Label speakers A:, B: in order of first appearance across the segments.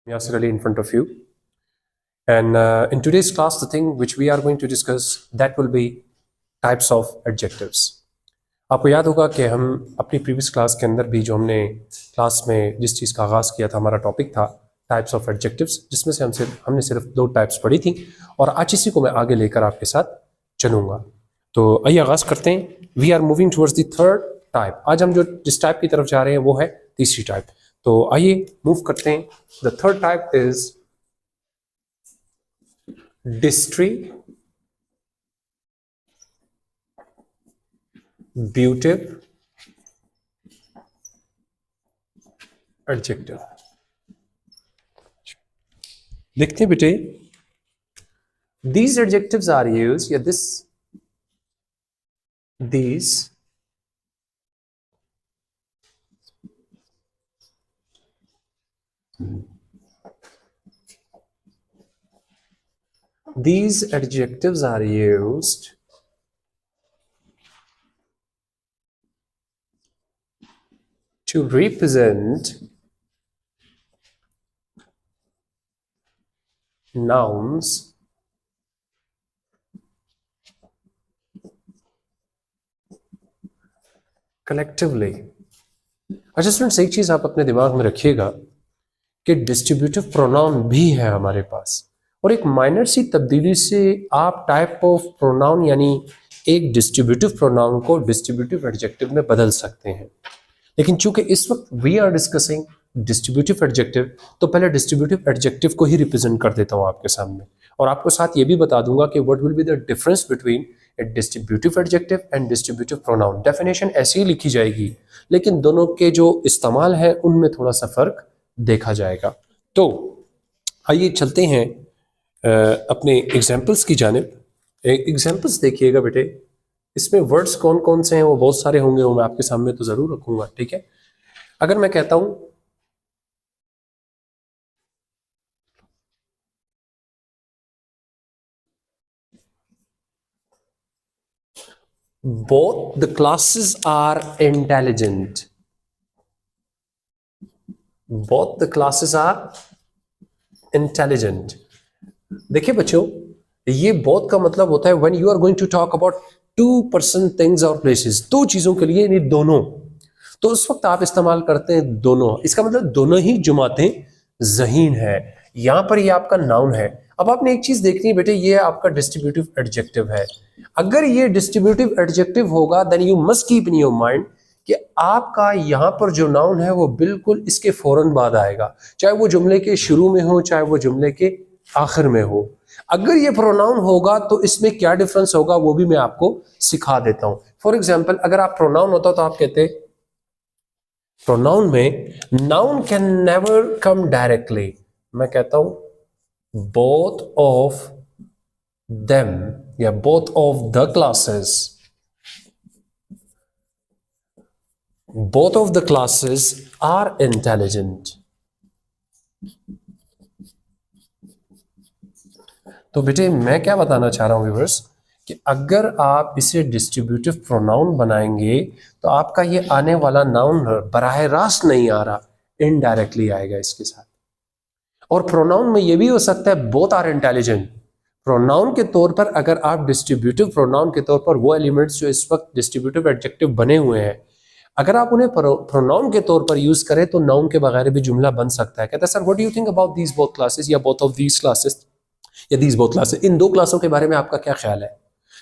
A: Yasir Ali in front of you. And in today's class, the thing which we are going to discuss, that will be types of adjectives. आपको याद होगा कि हम अपनी previous class के अंदर भी जो हमने क्लास में जिस चीज़ का आगाज़ किया था, हमारा टॉपिक था टाइप्स ऑफ एडजेक्टिव्स, जिसमें से हमने सिर्फ 2 टाइप्स पढ़ी थी और आज इसी को मैं आगे लेकर आपके साथ चलूँगा। तो आइए आगाज़ करते हैं। We are moving towards the third type. आज हम जो जिस टाइप की तरफ जा रहे हैं वो है तीसरी टाइप। तो आइए मूव करते हैं। The third type is distributive adjective. देखते हैं बेटे, these adjectives are used, yeah, these adjectives are used to represent nouns collectively। अच्छा स्टूडेंट्स, एक चीज आप अपने दिमाग में रखिएगा कि डिस्ट्रीब्यूटिव प्रोनाउन भी है हमारे पास, और एक माइनर सी तब्दीली से आप टाइप ऑफ प्रोनाउन यानी एक डिस्ट्रीब्यूटिव प्रोनाउन को डिस्ट्रीब्यूटिव एडजेक्टिव में बदल सकते हैं। लेकिन चूंकि इस वक्त we are discussing distributive adjective, तो पहले डिस्ट्रीब्यूटिव एडजेक्टिव को ही रिप्रेजेंट कर देता हूं आपके सामने, और आपको साथ ये भी बता दूंगा कि what will be the difference between A distributive adjective and distributive pronoun. Definition ऐसी ही लिखी जाएगी, लेकिन दोनों के जो इस्तेमाल है उनमें थोड़ा सा फर्क देखा जाएगा। तो आइए चलते हैं अपने एग्जाम्पल्स की जानिब। एग्जाम्पल्स देखिएगा बेटे, इसमें वर्ड्स कौन कौन से हैं वो बहुत सारे होंगे, वो मैं आपके सामने तो जरूर रखूंगा, ठीक है। अगर मैं कहता हूं both the classes are intelligent, both the classes are intelligent। देखिए बच्चों, ये both का मतलब होता है when you are going to talk about two person things or places, दो चीजों के लिए, यानी दोनों, तो उस वक्त आप इस्तेमाल करते हैं दोनों। इसका मतलब दोनों ही जुमातें ज़हीन है। यहां पर ये आपका नाउन है। अब आपने एक चीज देखनी है बेटे, ये आपका डिस्ट्रीब्यूटिव एडजेक्टिव है। अगर ये डिस्ट्रीब्यूटिव एडजेक्टिव होगा then you must keep in your mind कि आपका यहां पर जो नाउन है वो बिल्कुल इसके फौरन बाद आएगा, चाहे वो जुमले के शुरू में हो चाहे वो जुमले के आखिर में हो। अगर ये प्रोनाउन होगा तो इसमें क्या डिफरेंस होगा वो भी मैं आपको सिखा देता हूं। फॉर एग्जाम्पल, अगर आप प्रोनाउन होता तो आप कहते प्रोनाउन में noun can never come directly. मैं कहता हूं बोथ ऑफ देम या both of the classes, both of the classes are intelligent. तो बेटे मैं क्या बताना चाह रहा हूं व्यूअर्स कि अगर आप इसे डिस्ट्रीब्यूटिव प्रोनाउन बनाएंगे तो आपका ये आने वाला नाउन बराह रास्त नहीं आ रहा, इनडायरेक्टली आएगा इसके साथ। और प्रोनाउन में ये भी हो सकता है बोथ आर इंटेलिजेंट। प्रोनाउन के तौर पर अगर आप डिस्ट्रीब्यूटिव प्रोनाउन के तौर पर वो एलिमेंट्स जो इस वक्त डिस्ट्रीब्यूटिव एडजेक्टिव बने हुए हैं, अगर आप उन्हें प्रोनाउन के तौर पर यूज करें तो नाउन के बगैर भी जुमला बन सकता है। कहता है sir what do you think about these both classes या बोथ ऑफ दीज क्लासेस या दीज बोथ क्लासेस, इन दो क्लासों के बारे में आपका क्या ख्याल है?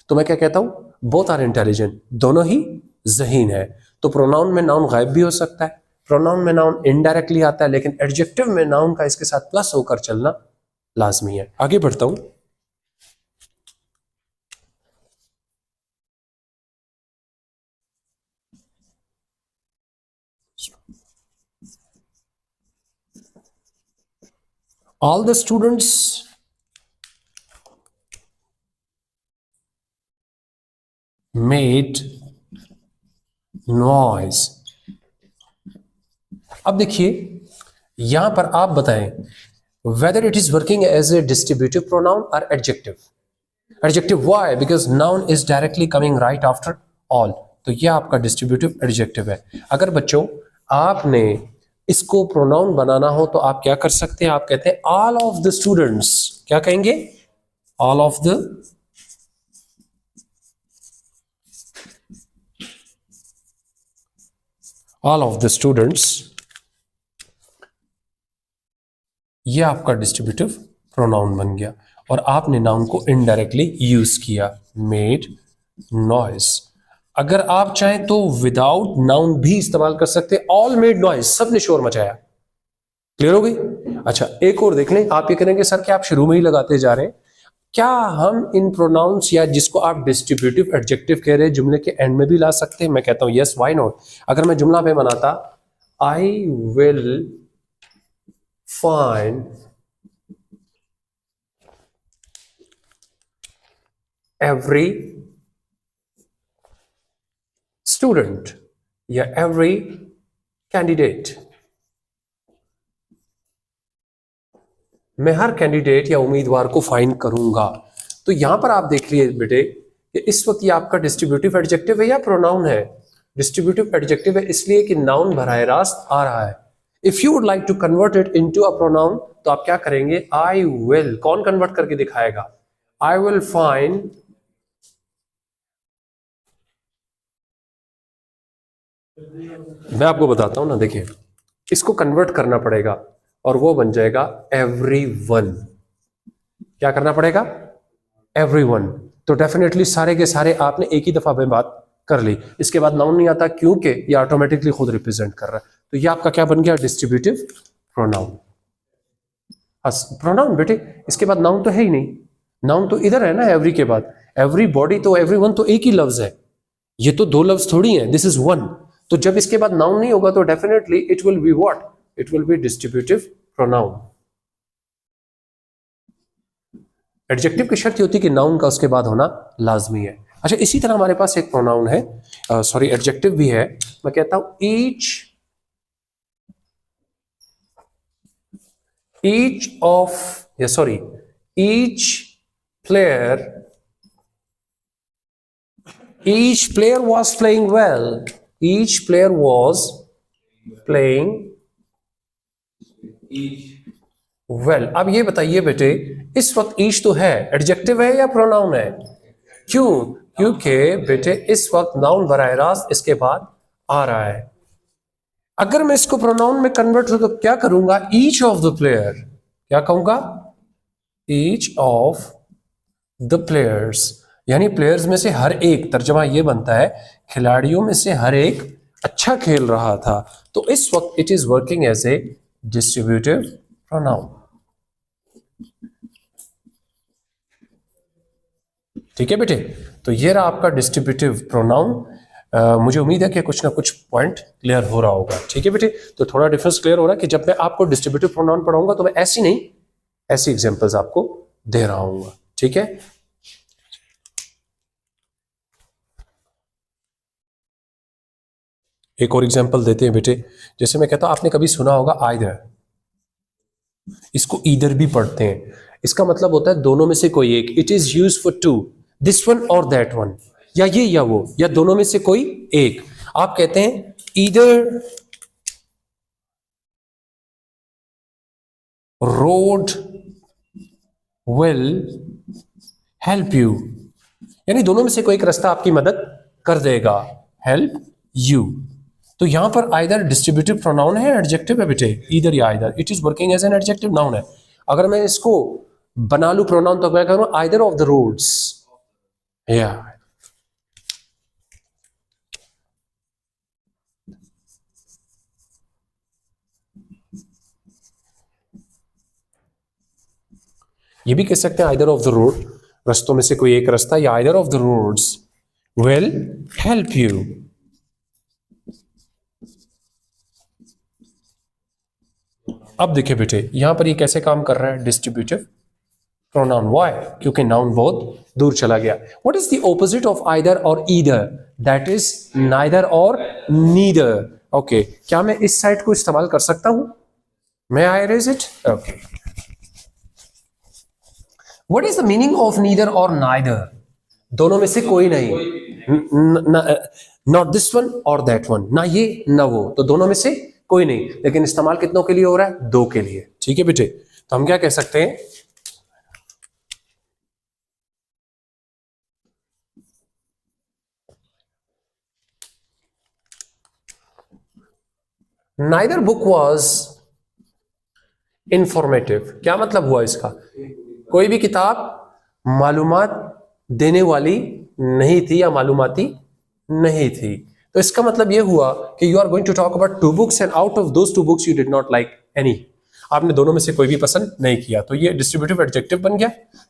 A: तो मैं क्या कहता हूं, बोथ आर इंटेलिजेंट, दोनों ही ज़हीन है। तो प्रोनाउन में नाउन गायब भी हो सकता है, प्रोनाउन में नाउन इनडायरेक्टली आता है, लेकिन एडजेक्टिव में नाउन का इसके साथ प्लस होकर चलना लाजमी है। आगे बढ़ता हूं। All the students made noise। अब देखिए यहां पर आप बताएं whether it is working as a distributive pronoun or adjective। Adjective, why? Because noun is directly coming right after all। तो यह आपका डिस्ट्रीब्यूटिव एडजेक्टिव है। अगर बच्चों आपने इसको प्रोनाउन बनाना हो तो आप क्या कर सकते हैं, आप कहते हैं ऑल ऑफ द स्टूडेंट्स, क्या कहेंगे, ऑल ऑफ द स्टूडेंट्स। ये आपका डिस्ट्रीब्यूटिव प्रोनाउन बन गया और आपने नाउन को इनडायरेक्टली यूज किया, मेड नॉइज। अगर आप चाहें तो विदाउट नाउन भी इस्तेमाल कर सकते हैं, ऑल मेड नॉइज, सबने शोर मचाया। क्लियर हो गई? अच्छा, एक और देख लें। आप ये करेंगे सर कि आप शुरू में ही लगाते जा रहे हैं, क्या हम इन प्रोनाउंस या जिसको आप डिस्ट्रीब्यूटिव एडजेक्टिव कह रहे हैं जुमले के एंड में भी ला सकते हैं? मैं कहता हूं यस, व्हाई नॉट। अगर मैं जुमला पे बनाता, I will find every student या एवरी कैंडिडेट, मैं हर कैंडिडेट या उम्मीदवार को फाइंड करूंगा। तो यहां पर आप देख लिए बेटे कि इस वक्त ये आपका डिस्ट्रीब्यूटिव एडजेक्टिव है या प्रोनाउन है? डिस्ट्रीब्यूटिव एडजेक्टिव है इसलिए कि नाउन बराह रास्त आ रहा है। If you would like to convert it into a pronoun तो आप क्या करेंगे, आई विल, कौन कन्वर्ट करके दिखाएगा, आई विल फाइंड मैं आपको बताता हूं ना, देखिए इसको कन्वर्ट करना पड़ेगा और वो बन जाएगा एवरीवन। क्या करना पड़ेगा, एवरीवन। तो डेफिनेटली सारे के सारे आपने एक ही दफा में बात कर ली। इसके बाद नाउन नहीं आता क्योंकि ये ऑटोमेटिकली खुद रिप्रेजेंट कर रहा है। तो ये आपका क्या बन गया, डिस्ट्रीब्यूटिव प्रोनाउन। प्रोनाउन बेटे, इसके बाद नाउन तो है ही नहीं, नाउन तो इधर है ना एवरी के बाद। एवरी बॉडी तो एवरीवन तो एक ही लफ्ज है, ये तो दो लफ्ज थोड़ी है, दिस इज वन। तो जब इसके बाद नाउन नहीं होगा तो definitely it will be what, it will be distributive pronoun. Adjective की शर्त होती है कि नाउन का उसके बाद होना लाजमी है। अच्छा, इसी तरह हमारे पास एक प्रोनाउन है, सॉरी एडजेक्टिव भी है। मैं कहता हूं each player was playing well. Each player was playing well. अब ये बताइए बेटे, इस वक्त ईच तो है, एडजेक्टिव है या प्रोनाउन है? क्यों? क्योंकि बेटे इस वक्त नाउन बराह रास्त इसके बाद आ रहा है। अगर मैं इसको प्रोनाउन में कन्वर्ट करूं तो क्या करूंगा, ईच ऑफ द प्लेयर, क्या कहूंगा, ईच ऑफ द प्लेयर्स, यानी प्लेयर्स में से हर एक। तर्जमा ये बनता है खिलाड़ियों में से हर एक अच्छा खेल रहा था। तो इस वक्त it is working as a distributive pronoun. ठीक है बेटे, तो ये रहा आपका डिस्ट्रीब्यूटिव प्रोनाउन। मुझे उम्मीद है कि कुछ ना कुछ पॉइंट क्लियर हो रहा होगा। ठीक है बेटे, तो थोड़ा डिफरेंस क्लियर हो रहा है कि जब मैं आपको डिस्ट्रीब्यूटिव प्रोनाउन पढ़ाऊंगा तो मैं ऐसी नहीं, ऐसी एग्जांपल्स आपको दे रहा हूं। ठीक है, एक और एग्जांपल देते हैं बेटे। जैसे मैं कहता हूं, आपने कभी सुना होगा आइदर, इसको ईदर भी पढ़ते हैं। इसका मतलब होता है दोनों में से कोई एक। It is use for two, this one और दैट वन, या ये या वो, या दोनों में से कोई एक। आप कहते हैं either road will help you, यानी दोनों में से कोई एक रास्ता आपकी मदद कर देगा, हेल्प यू। तो यहां पर आइदर डिस्ट्रीब्यूटिव प्रोनाउन है, एडजेक्टिव है बेटे, ईदर या either, it is working as an adjective noun है। अगर मैं इसको बना लू प्रोनाउन तो मैं कह रहा हूं आइदर ऑफ द रोड्स, या ये भी कह सकते हैं आइदर ऑफ द रोड, रास्तों में से कोई एक रास्ता, या either of the roads will help you. अब देखिए बेटे, यहां पर ये कैसे काम कर रहा है, डिस्ट्रीब्यूटिव प्रोनाउन। व्हाई? क्योंकि नाउन बहुत दूर चला गया। What is the opposite of either और ईदर? दैट इज नाइदर और नीदर। ओके, क्या मैं इस साइड को इस्तेमाल कर सकता हूं? मैं I raise it? Okay, what is the meaning of neither और नाइदर? दोनों में से कोई नहीं, नॉट दिस वन और दैट वन, ना ये ना वो, तो दोनों में से कोई नहीं, लेकिन इस्तेमाल कितनों के लिए हो रहा है? दो के लिए। ठीक है बेटे, तो हम क्या कह सकते हैं? Neither book was informative. क्या मतलब हुआ इसका? कोई भी किताब मालूमात देने वाली नहीं थी या मालूमाती नहीं थी। तो इसका मतलब यह हुआ कि you are going to talk about two books and out of those two books you did not like any. आपने दोनों में से कोई भी पसंद नहीं किया, तो ये डिस्ट्रीब्यूटिव एडजेक्टिव बन गया।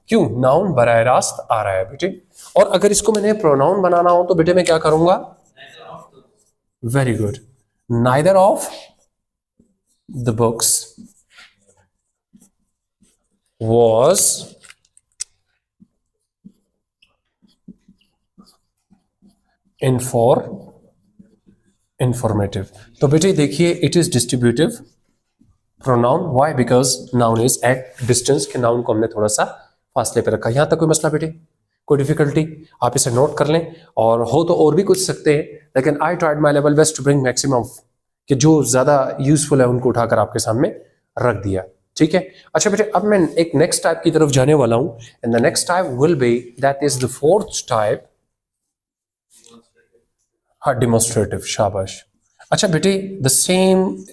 A: क्यों? नाउन बराह रास्त आ रहा है बेटे। और अगर इसको मैंने प्रोनाउन बनाना हो तो बेटे मैं क्या करूंगा? Very good, neither of the books was informative। तो बेटे देखिए, it is distributive pronoun. Why? Because noun is at distance, के नाउन को हमने थोड़ा सा फासले पे रखा। यहां तक कोई मसला बेटे? कोई डिफिकल्टी? आप इसे नोट कर लें, और हो तो और भी कुछ सकते हैं, लेकिन I tried my level best to bring maximum, कि जो ज्यादा यूजफुल है उनको उठाकर आपके सामने रख दिया। ठीक है, अच्छा बेटे, अब मैं एक नेक्स्ट टाइप की तरफ जाने वाला हूं, and the next type will be, that is the fourth type. हाँ, डिमोन्स्ट्रेटिव, शाबाश। अच्छा बेटे, the same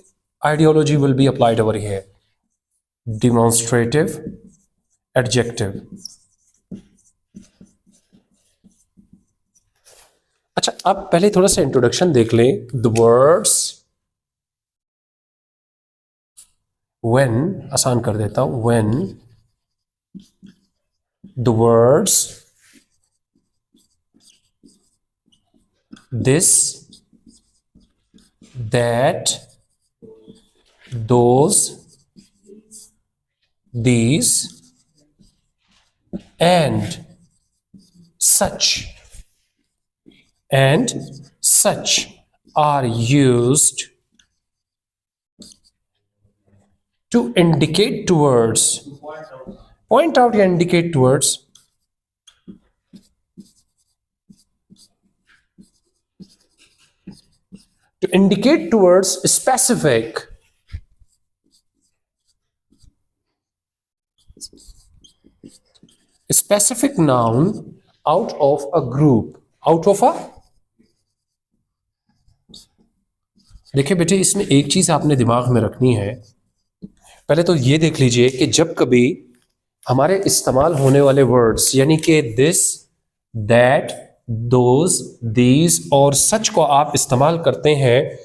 A: ideology will be applied over here, demonstrative adjective. अच्छा, अब पहले थोड़ा सा इंट्रोडक्शन देख लें। द वर्ड्स when, आसान कर देता हूं, when the words this, that, those, these and such are used to indicate towards, point out या indicate towards, to indicate towards specific noun out of a group, out of a। देखिए बेटे, इसमें एक चीज आपने दिमाग में रखनी है। पहले तो ये देख लीजिए कि जब कभी हमारे इस्तेमाल होने वाले वर्ड्स, यानी कि दिस, दैट, दोज, दीज और सच को आप इस्तेमाल करते हैं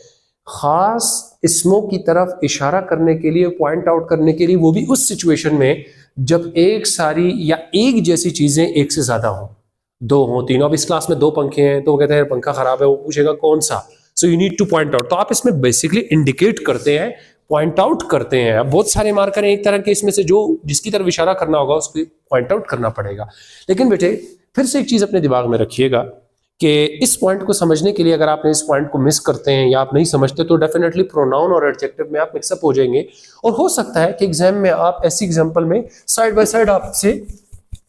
A: खास इसमों की तरफ इशारा करने के लिए, पॉइंट आउट करने के लिए, वो भी उस सिचुएशन में जब एक सारी या एक जैसी चीजें एक से ज्यादा हो, दो हो, तीन हो। अब इस क्लास में दो पंखे हैं, तो वो कहते हैं पंखा खराब है, वो पूछेगा कौन सा, so you need two point out. तो आप इसमें बेसिकली इंडिकेट करते हैं, पॉइंट आउट करते हैं। अब बहुत सारे मार्कर हैं एक तरह के, इसमें से जो जिसकी तरफ इशारा करना होगा उसको पॉइंट आउट करना पड़ेगा। लेकिन बेटे फिर से एक चीज अपने दिमाग में रखिएगा कि इस पॉइंट को समझने के लिए अगर आपने इस पॉइंट को मिस करते हैं या आप नहीं समझते, तो डेफिनेटली प्रोनाउन और एडजेक्टिव में आप मिक्सअप हो जाएंगे, और हो सकता है कि एग्जाम में आप ऐसी एग्जाम्पल में साइड बाय साइड आपसे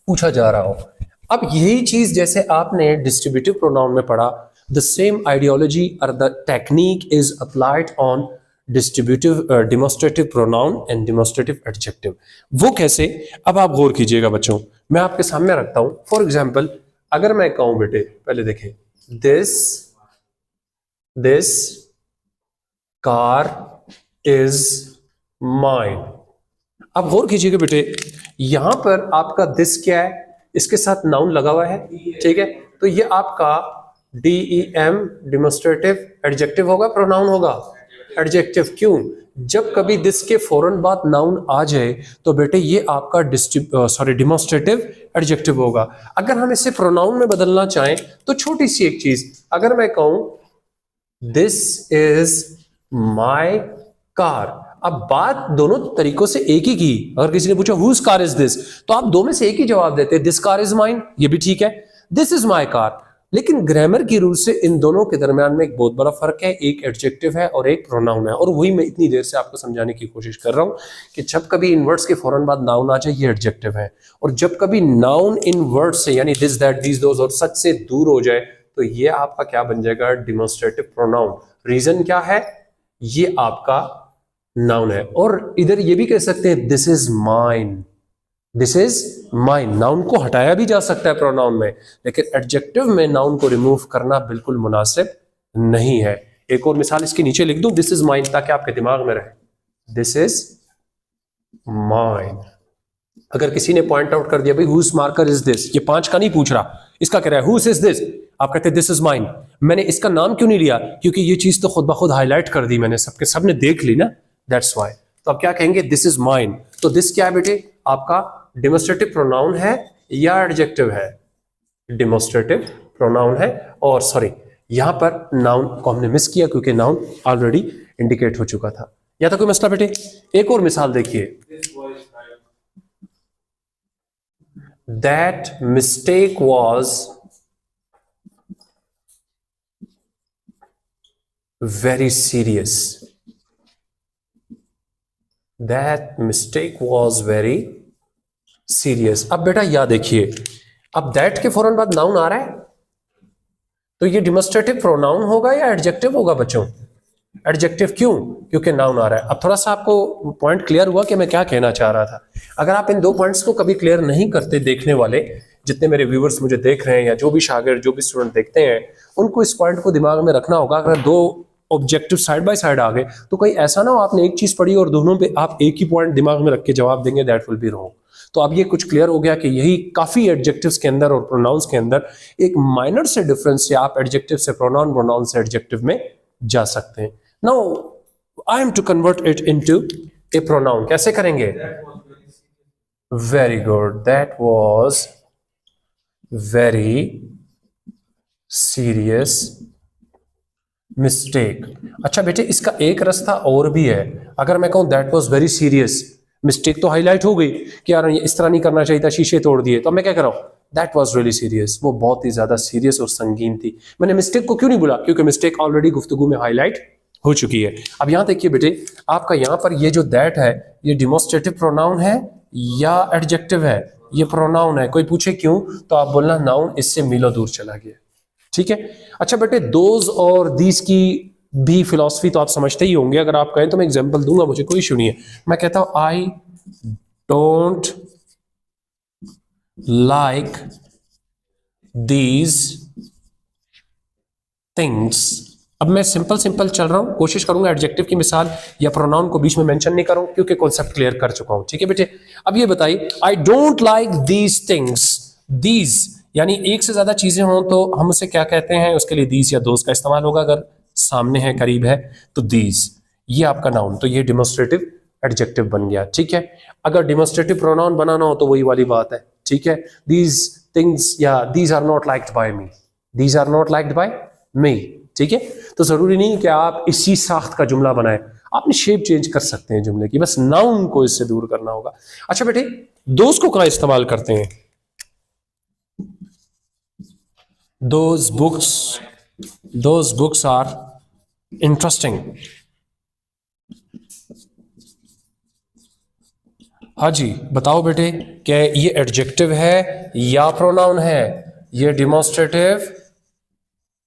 A: पूछा जा रहा हो। अब यही चीज जैसे आपने डिस्ट्रीब्यूटिव प्रोनाउन में पढ़ा, द सेम आइडियोलॉजी और the technique is applied on distributive demonstrative pronoun and demonstrative adjective. वो कैसे? अब आप गौर कीजिएगा बच्चों, मैं आपके सामने रखता हूं। फॉर एग्जाम्पल, अगर मैं कहूं बेटे, पहले देखें, दिस कार इज माइन। अब गौर कीजिएगा बेटे, यहां पर आपका दिस क्या है? इसके साथ नाउन लगा हुआ है, ठीक है, तो ये आपका DEM डिमोन्स्ट्रेटिव एडजेक्टिव होगा, प्रोनाउन होगा? एडजेक्टिव। क्यों? जब कभी दिस के फौरन बाद नाउन आ जाए तो बेटे ये आपका डिमोन्स्ट्रेटिव एडजेक्टिव होगा। अगर हम इसे प्रोनाउन में बदलना चाहें तो छोटी सी एक चीज, अगर मैं कहूं दिस इज माय कार, अब बात दोनों तरीकों से एक ही की। अगर किसी ने पूछा हुज कार इज दिस, तो आप दो में से एक ही जवाब देते, दिस कार इज माइन, ये भी ठीक है, दिस इज माय कार। लेकिन ग्रामर की रूल से इन दोनों के दरमियान में एक बहुत बड़ा फर्क है, एक एडजेक्टिव है और एक प्रोनाउन है। और वही मैं इतनी देर से आपको समझाने की कोशिश कर रहा हूं कि जब कभी इन वर्ड्स के फौरन बाद नाउन आ जाए, ये एडजेक्टिव है, और जब कभी नाउन इन वर्ड्स से, यानी दिस, दैट, दीज, दोज और सच से दूर हो जाए, तो ये आपका क्या बन जाएगा? Demonstrative pronoun. रीजन क्या है? ये आपका नाउन है। और इधर ये भी कह सकते हैं this is mine, this is mine. Noun को हटाया भी जा सकता है प्रोनाउन में, लेकिन एडजेक्टिव में नाउन को रिमूव करना बिल्कुल मुनासिब नहीं है। एक और मिसाल इसके नीचे लिख दूं, दिस इज माइन, ताकि आपके दिमाग में रहे, दिस इज माइन। अगर किसी ने पॉइंट आउट कर दिया भाई हुज मार्कर इज दिस, ये 5 का नहीं पूछ रहा, इसका कह रहा है हुज इज दिस, आप कहते हैं दिस इज माइन। मैंने इसका नाम क्यों नहीं लिया? क्योंकि ये चीज तो खुद ब खुद हाईलाइट कर दी मैंने, सबके सबने देख ली ना, दैट्स वाई। तो आप क्या कहेंगे? This is mine. तो दिस क्या है बेटे? आपका डेमोस्ट्रेटिव प्रोनाउन है या एडजेक्टिव है? डेमोस्ट्रेटिव प्रोनाउन है। और सॉरी, यहां पर नाउन को हमने मिस किया क्योंकि नाउन ऑलरेडी इंडिकेट हो चुका था। या तो कोई मसला बेटे? एक और मिसाल देखिए, that mistake was very serious, that mistake was very serious. अब बेटा या देखिए, अब दैट के फौरन बाद नाउन आ रहा है, तो ये डिमोस्ट्रेटिव प्रोनाउन होगा या एडजेक्टिव होगा बच्चों? एडजेक्टिव। क्यों? क्योंकि नाउन आ रहा है। अब थोड़ा सा आपको पॉइंट क्लियर हुआ कि मैं क्या कहना चाह रहा था? अगर आप इन 2 पॉइंट्स को कभी क्लियर नहीं करते, देखने वाले जितने मेरे व्यूअर्स मुझे देख रहे हैं या जो भी शागिर्द, जो भी स्टूडेंट देखते हैं, उनको इस पॉइंट को दिमाग में रखना होगा। अगर 2 ऑब्जेक्टिव साइड बाय साइड आ गए तो कहीं ऐसा ना हो आपने एक चीज पढ़ी और दोनों पे आप एक ही पॉइंट दिमाग में रख के जवाब देंगे, दैट विल बी रॉन्ग। तो अब ये कुछ क्लियर हो गया कि यही काफी एडजेक्टिव्स के अंदर और प्रोनाउंस के अंदर एक माइनर से डिफरेंस से आप एडजेक्टिव से प्रोनाउन, प्रोनाउन से एडजेक्टिव में जा सकते हैं। Now I am to convert it into a pronoun. कैसे करेंगे? Very good, that was very serious mistake. अच्छा बेटे, इसका एक रास्ता और भी है। अगर मैं कहूं that was very serious mistake, तो हाईलाइट हो गई कि यार इस तरह नहीं करना चाहिए था, शीशे तोड़ दिए। तो मैं क्या कर रहा हूं? दैट वाज रियली सीरियस, वो बहुत ही ज्यादा सीरियस और संगीन थी। मैंने मिस्टेक को क्यों नहीं बोला? क्योंकि मिस्टेक ऑलरेडी गुफ्तगू में हाईलाइट हो चुकी है। अब यहां देखिए बेटे, आपका यहां पर ये जो दैट है, ये डिमोस्ट्रेटिव प्रोनाउन है या एडजेक्टिव है? ये प्रोनाउन है। कोई पूछे क्यों, तो आप बोलना नाउन इससे मीलों दूर चला गया। ठीक है। अच्छा बेटे, दोज और दीज की भी फिलॉसफी तो आप समझते ही होंगे। अगर आप कहें तो मैं एग्जांपल दूंगा, मुझे कोई इशू नहीं है। मैं कहता हूं I don't like these things. अब मैं सिंपल सिंपल चल रहा हूं, कोशिश करूंगा एडजेक्टिव की मिसाल या प्रोनाउन को बीच में मेंशन नहीं करूं, क्योंकि कॉन्सेप्ट क्लियर कर चुका हूं। ठीक है बेटे, अब ये बताइए, I don't like these things. These यानी एक से ज्यादा चीजें हों तो हम उसे क्या कहते हैं? उसके लिए दीज या दोज का इस्तेमाल होगा। अगर सामने है, करीब है, तो दीज, ये आपका नाउन, तो ये डिमोस्ट्रेटिव एडजेक्टिव बन गया। ठीक है। अगर डिमोस्ट्रेटिव प्रोनाउन बनाना हो तो वही वाली बात है। ठीक है, दीज थिंग्स या these are not liked by me, these are not liked by me. ठीक है, तो जरूरी नहीं कि आप इसी साख्त का जुमला बनाए, आपने शेप चेंज कर सकते हैं जुमले की, बस नाउन को इससे दूर करना होगा। अच्छा बेटे, दोस्त को कहां इस्तेमाल करते हैं? Those books are interesting. हाँ जी, बताओ बेटे, क्या ये एडजेक्टिव है या प्रोनाउन है? ये डिमोस्ट्रेटिव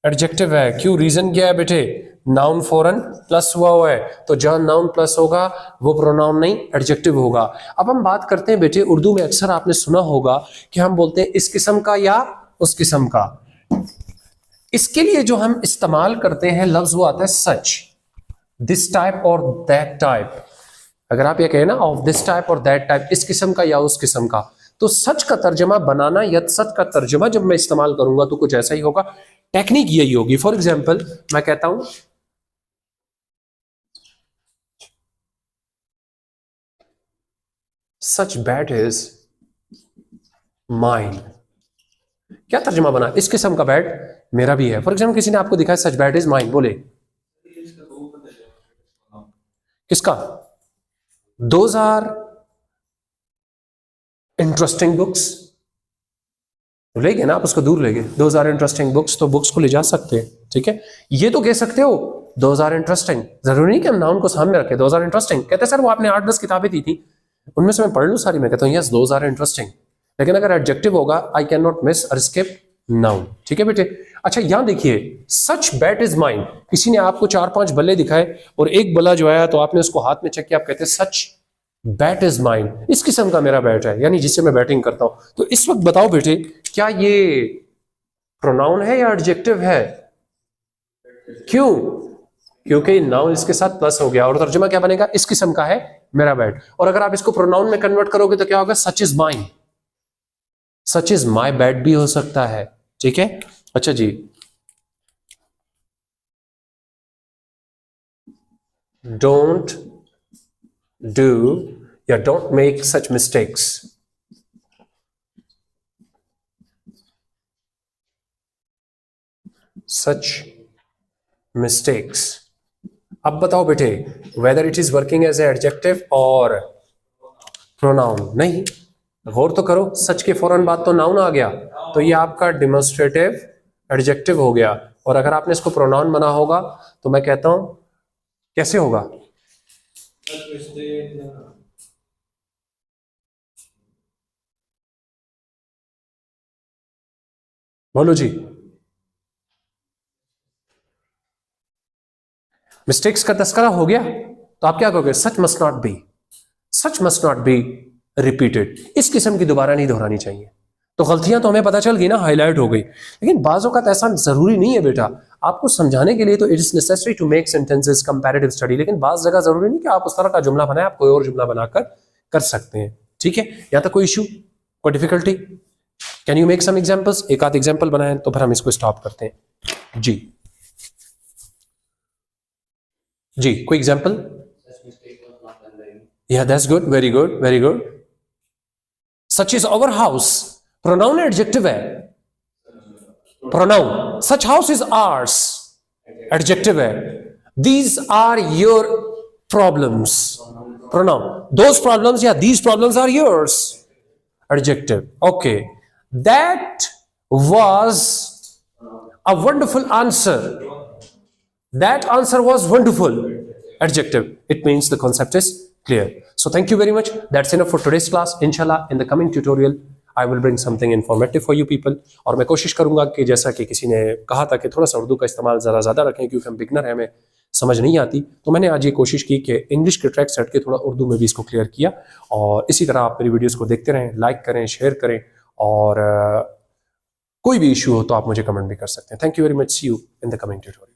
A: एडजेक्टिव है। क्यों? रीजन क्या है बेटे? नाउन फौरन प्लस हुआ है, तो जहां नाउन प्लस होगा वो प्रोनाउन नहीं, एडजेक्टिव होगा। अब हम बात करते हैं बेटे, उर्दू में अक्सर आपने सुना होगा कि हम बोलते हैं इस किस्म का या उस किस्म का। इसके लिए जो हम इस्तेमाल करते हैं लफ्ज वो आता है सच, दिस टाइप और दैट टाइप। अगर आप ये कहें ना ऑफ दिस टाइप और दैट टाइप, इस किस्म का या उस किस्म का, तो सच का तर्जमा बनाना या सच का तर्जमा जब मैं इस्तेमाल करूंगा तो कुछ ऐसा ही होगा। टेक्निक यही होगी। फॉर एग्जाम्पल मैं कहता हूं सच बैट इज माइन। क्या तर्जमा बना? इस किस्म का बैट मेरा भी है। फॉर एग्जाम्पल किसी ने आपको दिखाया सच बैट इज माइन, बोले किसका? Those are interesting books. ले गए ना आप उसको, दूर ले गए। दोज आर इंटरेस्टिंग बुक्स, तो बुक्स को ले जा सकते हैं। ठीक है, ये तो कह सकते हो दोज आर इंटरेस्टिंग, जरूरी नहीं कि हम नाउन को सामने रखें। दोज आर इंटरेस्टिंग कहते सर वो आपने 8-10 किताबें दी थी, उनमें से मैं पढ़ लूं सारी, मैं कहता हूं यस दोज आर इंटरेस्टिंग। लेकिन अगर एडजेक्टिव होगा, आई कैन नॉट मिस और स्किप नाउन। ठीक है बेटे। अच्छा यहां देखिए, सच बैट इज माइन, किसी ने आपको 4-5 बल्ले दिखाए और एक बल्ला जो आया तो आपने उसको हाथ में चेक किया, आप कहते हैं सच बैट इज माइन, इस किस्म का मेरा बैट है, यानी जिससे मैं बैटिंग करता हूं। तो इस वक्त बताओ बेटे, क्या ये प्रोनाउन है या एडजेक्टिव है? क्यों? क्योंकि नाउन इसके साथ प्लस हो गया और तर्जुमा क्या बनेगा, इस किस्म का है मेरा बैट। और अगर आप इसको प्रोनाउन में कन्वर्ट करोगे तो क्या होगा, such is mine, such is my bat भी हो सकता है। ठीक है। अच्छा जी, डोंट डू या don't make such mistakes. Such mistakes. अब बताओ बेटे, whether it is working as a adjective और प्रोनाउन। नहीं, गौर तो करो, सच के फौरन बाद तो नाउन आ गया, तो ये आपका डिमोन्स्ट्रेटिव एडजेक्टिव हो गया। और अगर आपने इसको प्रोनाउन बना होगा तो मैं कहता हूं कैसे होगा, बोलो जी। मिस्टेक्स का तस्करा हो गया तो आप क्या कहोगे, such must not be, such must not be repeated, इस किस्म की दोबारा नहीं दोहरानी चाहिए। तो गलतियां तो हमें पता चल गई ना, हाईलाइट हो गई। लेकिन बाजों का ऐसा जरूरी नहीं है बेटा, आपको समझाने के लिए तो it is necessary to make sentences comparative study, लेकिन बाज जगह जरूरी नहीं कि आप उस तरह का जुमला बनाए, आप कोई और जुमला बनाकर कर सकते हैं। ठीक है, यहां तक कोई इशू, कोई difficulty? Can you make some examples? एक आध एग्जांपल बनाएं तो फिर हम इसको स्टॉप करते हैं। जी जी, कोई एग्जांपल? या that's good, very good, very good. Such is our house, pronoun adjective है, pronoun. Such house is ours, adjective है। These are your problems, pronoun. Those problems या these problems are yours, adjective. Okay, that was a wonderful answer, that answer was wonderful, adjective. It means the concept is clear. So thank you very much, that's enough for today's class. Inshallah in the coming tutorial I will bring something informative for you people, और मैं कोशिश करूंगा कि जैसा कि किसी ने कहा था कि थोड़ा सा उर्दू का इस्तेमाल ज़्यादा रखें क्योंकि हम बिगनर हैं, हमें समझ नहीं आती, तो मैंने आज ये कोशिश की कि इंग्लिश के ट्रैक सेट के थोड़ा उर्दू में भी इसको क्लियर किया। और इसी तरह आप मेरी वीडियोज़ को देखते रहें, लाइक करें, शेयर करें, और कोई भी इशू हो तो आप मुझे कमेंट भी कर सकते हैं। Thank you very much, see you in the coming tutorial.